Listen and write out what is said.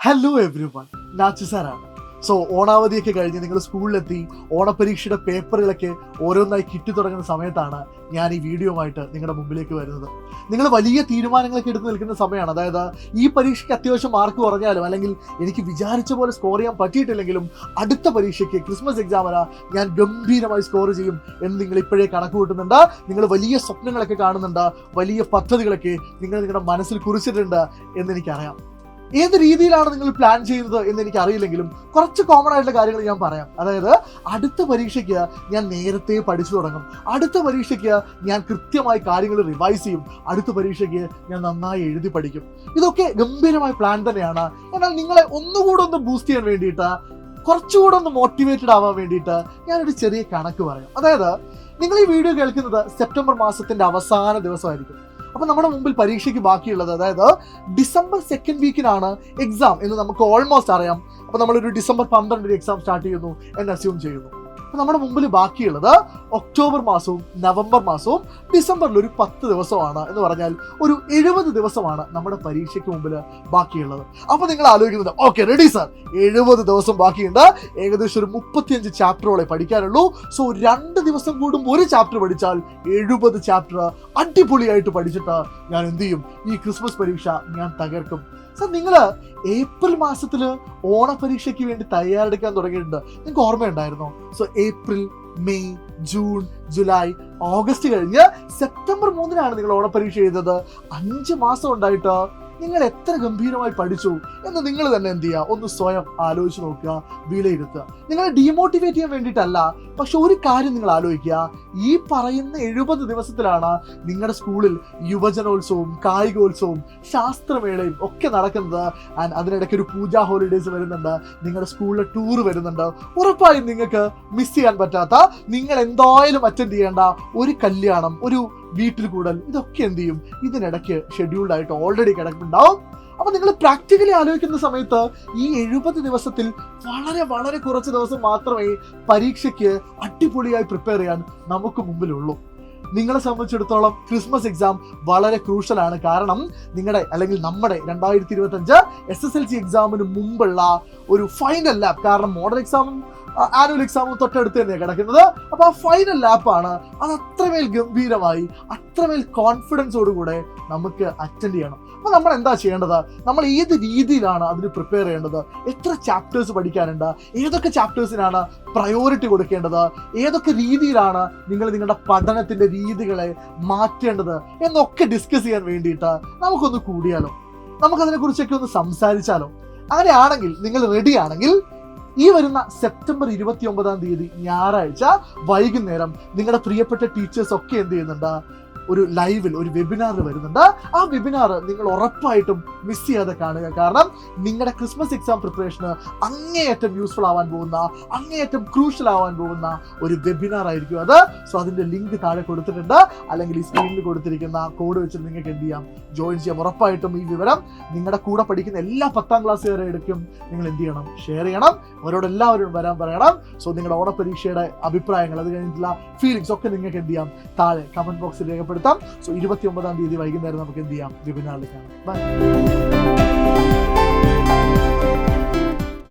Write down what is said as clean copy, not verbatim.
Hello every one, Nachu സാറാണ്. So ഓണാവധിയൊക്കെ കഴിഞ്ഞ് നിങ്ങൾ സ്കൂളിലെത്തി ഓണപരീക്ഷയുടെ പേപ്പറുകളൊക്കെ ഓരോന്നായി കിട്ടി തുടങ്ങുന്ന സമയത്താണ് ഞാൻ ഈ വീഡിയോയുമായിട്ട് നിങ്ങളുടെ മുമ്പിലേക്ക് വരുന്നത്. നിങ്ങൾ വലിയ തീരുമാനങ്ങളൊക്കെ എടുത്ത് നിൽക്കുന്ന സമയമാണ്. അതായത് ഈ പരീക്ഷയ്ക്ക് അത്യാവശ്യം മാർക്ക് കുറഞ്ഞാലും അല്ലെങ്കിൽ എനിക്ക് വിചാരിച്ച പോലെ സ്കോർ ചെയ്യാൻ പറ്റിയിട്ടില്ലെങ്കിലും അടുത്ത പരീക്ഷയ്ക്ക് ക്രിസ്മസ് എക്സാമിന് ഞാൻ ഗംഭീരമായി സ്കോർ ചെയ്യും എന്ന് നിങ്ങൾ ഇപ്പോഴേ കണക്ക് കൂട്ടുന്നുണ്ട്. നിങ്ങൾ വലിയ സ്വപ്നങ്ങളൊക്കെ കാണുന്നുണ്ട്, വലിയ പദ്ധതികളൊക്കെ നിങ്ങൾ നിങ്ങളുടെ മനസ്സിൽ കുറിച്ചിട്ടുണ്ട് എന്നെനിക്കറിയാം. ഏത് രീതിയിലാണ് നിങ്ങൾ പ്ലാൻ ചെയ്യുന്നത് എന്ന് എനിക്ക് അറിയില്ലെങ്കിലും കുറച്ച് കോമൺ ആയിട്ടുള്ള കാര്യങ്ങൾ ഞാൻ പറയാം. അതായത് അടുത്ത പരീക്ഷയ്ക്ക് ഞാൻ നേരത്തെ പഠിച്ചു തുടങ്ങും, അടുത്ത പരീക്ഷയ്ക്ക് ഞാൻ കൃത്യമായി കാര്യങ്ങൾ റിവൈസ് ചെയ്യും, അടുത്ത പരീക്ഷയ്ക്ക് ഞാൻ നന്നായി എഴുതി പഠിക്കും. ഇതൊക്കെ ഗംഭീരമായ പ്ലാൻ തന്നെയാണ്. എന്നാൽ നിങ്ങളെ ഒന്നുകൂടെ ഒന്ന് ബൂസ്റ്റ് ചെയ്യാൻ വേണ്ടിയിട്ട്, കുറച്ചുകൂടെ ഒന്ന് മോട്ടിവേറ്റഡ് ആവാൻ വേണ്ടിയിട്ട് ഞാനൊരു ചെറിയ കണക്ക് പറയാം. അതായത് നിങ്ങൾ ഈ വീഡിയോ കേൾക്കുന്നത് സെപ്റ്റംബർ മാസത്തിന്റെ അവസാന ദിവസമായിരിക്കും. അപ്പൊ നമ്മുടെ മുമ്പിൽ പരീക്ഷയ്ക്ക് ബാക്കിയുള്ളത്, അതായത് ഡിസംബർ 2nd വീക്കിനാണ് എക്സാം എന്ന് നമുക്ക് ഓൾമോസ്റ്റ് അറിയാം. അപ്പൊ നമ്മളൊരു ഡിസംബർ 12 എക്സാം സ്റ്റാർട്ട് ചെയ്യുന്നു എന്ന് അസ്യൂം ചെയ്യുന്നു. അപ്പൊ നമ്മുടെ മുമ്പിൽ ബാക്കിയുള്ളത് ഒക്ടോബർ മാസവും നവംബർ മാസവും ഡിസംബറിൽ ഒരു 10 ദിവസമാണ്. എന്ന് പറഞ്ഞാൽ ഒരു 70 ദിവസമാണ് നമ്മുടെ പരീക്ഷയ്ക്ക് മുമ്പിൽ ബാക്കിയുള്ളത്. അപ്പൊ നിങ്ങൾ ആലോചിക്കുന്നത്, ഓക്കെ റെഡി സാർ, 70 ദിവസം ബാക്കിയുണ്ട്, ഏകദേശം ഒരു 35 ചാപ്റ്ററോളെ പഠിക്കാനുള്ളൂ. സോ 2 ദിവസം കൂടുമ്പോൾ ഒരു ചാപ്റ്റർ പഠിച്ചാൽ 70 ചാപ്റ്റർ അടിപൊളിയായിട്ട് പഠിച്ചിട്ട് ഞാൻ എന്ത് ചെയ്യും, ഈ ക്രിസ്മസ് പരീക്ഷ ഞാൻ തകർക്കും. സാർ, നിങ്ങൾ ഏപ്രിൽ മാസത്തിൽ ഓണപരീക്ഷയ്ക്ക് വേണ്ടി തയ്യാറെടുക്കാൻ തുടങ്ങിയിട്ടുണ്ട്, നിങ്ങൾക്ക് ഓർമ്മയുണ്ടായിരുന്നോ? So April, May, June, July, August കഴിഞ്ഞ് സെപ്റ്റംബർ 3 നിങ്ങൾ ഓണപരീക്ഷ ചെയ്തത്. 5 മാസം ഉണ്ടായിട്ട് നിങ്ങൾ എത്ര ഗംഭീരമായി പഠിച്ചു എന്ന് നിങ്ങൾ തന്നെ എന്ത് ചെയ്യുക, ഒന്ന് സ്വയം ആലോചിച്ച് നോക്കുക, വിലയിരുത്തുക. നിങ്ങളെ ഡീമോട്ടിവേറ്റ് ചെയ്യാൻ വേണ്ടിയിട്ടല്ല, പക്ഷെ ഒരു കാര്യം നിങ്ങൾ ആലോചിക്കുക, ഈ പറയുന്ന 70 ദിവസത്തിലാണ് നിങ്ങളുടെ സ്കൂളിൽ യുവജനോത്സവവും കായികോത്സവവും ശാസ്ത്രമേളയും ഒക്കെ നടക്കുന്നത്. ആൻഡ് അതിനിടയ്ക്ക് ഒരു പൂജാ ഹോളിഡേയ്സ് വരുന്നുണ്ട്, നിങ്ങളുടെ സ്കൂളിലെ ടൂർ വരുന്നുണ്ട്. ഉറപ്പായും നിങ്ങൾക്ക് മിസ് ചെയ്യാൻ പറ്റാത്ത, നിങ്ങൾ എന്തായാലും അറ്റൻഡ് ചെയ്യേണ്ട ഒരു കല്യാണം, ഒരു വീട്ടിൽ കൂടൽ, ഇതൊക്കെ എന്ത് ചെയ്യും, ഇതിനിടയ്ക്ക് ഷെഡ്യൂൾഡ് ആയിട്ട് ഓൾറെഡി കിടക്കുന്നുണ്ടാവും. അപ്പൊ നിങ്ങൾ പ്രാക്ടിക്കലി ആലോചിക്കുന്ന സമയത്ത് ഈ 70 ദിവസത്തിൽ വളരെ വളരെ കുറച്ച് ദിവസം മാത്രമേ പരീക്ഷയ്ക്ക് അടിപൊളിയായി പ്രിപ്പയർ ചെയ്യാൻ നമുക്ക് മുമ്പിലുള്ളൂ. നിങ്ങളെ സംബന്ധിച്ചിടത്തോളം ക്രിസ്മസ് എക്സാം വളരെ ക്രൂഷ്യലാണ്. കാരണം നിങ്ങളുടെ അല്ലെങ്കിൽ നമ്മുടെ 2025 SSLC എക്സാമിന് മുമ്പുള്ള ഒരു ഫൈനൽ ലാപ്പ്, കാരണം മോഡൽ എക്സാമും ആനുവൽ എക്സാമും തൊട്ടടുത്ത് തന്നെയാണ് കിടക്കുന്നത്. അപ്പോൾ ആ ഫൈനൽ ലാപ്പാണ്, അത് അത്രമേൽ ഗംഭീരമായി അത്രമേൽ കോൺഫിഡൻസോടുകൂടെ നമുക്ക് അറ്റൻഡ് ചെയ്യണം. അപ്പോൾ നമ്മൾ എന്താ ചെയ്യേണ്ടത്, നമ്മൾ ഏത് രീതിയിലാണ് അതിന് പ്രിപ്പയർ ചെയ്യേണ്ടത്, എത്ര ചാപ്റ്റേഴ്സ് പഠിക്കാനുണ്ട്, ഏതൊക്കെ ചാപ്റ്റേഴ്സിനാണ് പ്രയോറിറ്റി കൊടുക്കേണ്ടത്, ഏതൊക്കെ രീതിയിലാണ് നിങ്ങൾ നിങ്ങളുടെ പഠനത്തിൻ്റെ രീതികളെ മാറ്റേണ്ടത് എന്നൊക്കെ ഡിസ്കസ് ചെയ്യാൻ വേണ്ടിയിട്ട് നമുക്കൊന്ന് കൂടിയാലോ, നമുക്കതിനെക്കുറിച്ചൊക്കെ ഒന്ന് സംസാരിച്ചാലോ? അങ്ങനെയാണെങ്കിൽ നിങ്ങൾ റെഡി ആണെങ്കിൽ ഈ വരുന്ന സെപ്റ്റംബർ 29 ഞായറാഴ്ച വൈകുന്നേരം നിങ്ങളുടെ പ്രിയപ്പെട്ട ടീച്ചേഴ്സ് ഒക്കെ എന്ത് ചെയ്യുന്നുണ്ട്, ഒരു ലൈവിൽ ഒരു വെബിനാർ വരുന്നുണ്ട്. ആ വെബിനാർ നിങ്ങൾ ഉറപ്പായിട്ടും മിസ് ചെയ്യാതെ കാണുക. കാരണം നിങ്ങളുടെ ക്രിസ്മസ് എക്സാം പ്രിപ്പറേഷന് അങ്ങേയറ്റം യൂസ്ഫുൾ ആവാൻ പോകുന്ന, അങ്ങേയറ്റം ക്രൂഷ്യൽ ആവാൻ പോകുന്ന ഒരു വെബിനാർ ആയിരിക്കും അത്. സോ അതിൻ്റെ ലിങ്ക് താഴെ കൊടുത്തിട്ടുണ്ട്, അല്ലെങ്കിൽ ഈ സ്ക്രീനിൽ കൊടുത്തിരിക്കുന്ന കോഡ് വെച്ചിട്ട് നിങ്ങൾക്ക് എന്ത് ചെയ്യാം, ജോയിൻ ചെയ്യാം. ഉറപ്പായിട്ടും ഈ വിവരം നിങ്ങളുടെ കൂടെ പഠിക്കുന്ന എല്ലാ 10ാം ക്ലാസ്സുകാരെ എടുക്കും നിങ്ങൾ എന്ത് ചെയ്യണം, ഷെയർ ചെയ്യണം, അവരോടെല്ലാവരും വരാൻ പറയണം. സോ നിങ്ങളുടെ ഓണപരീക്ഷയുടെ അഭിപ്രായങ്ങൾ, അത് കഴിഞ്ഞിട്ടുള്ള ഫീലിങ്സ് ഒക്കെ നിങ്ങൾക്ക് എന്ത് ചെയ്യാം, താഴെ കമന്റ് ബോക്സിൽ രേഖപ്പെടുത്താം. സോ 29 വൈകുന്നേരം നമുക്ക് എന്ത് ചെയ്യാം, വെബിനാറിൽ കാണാം. ബൈ.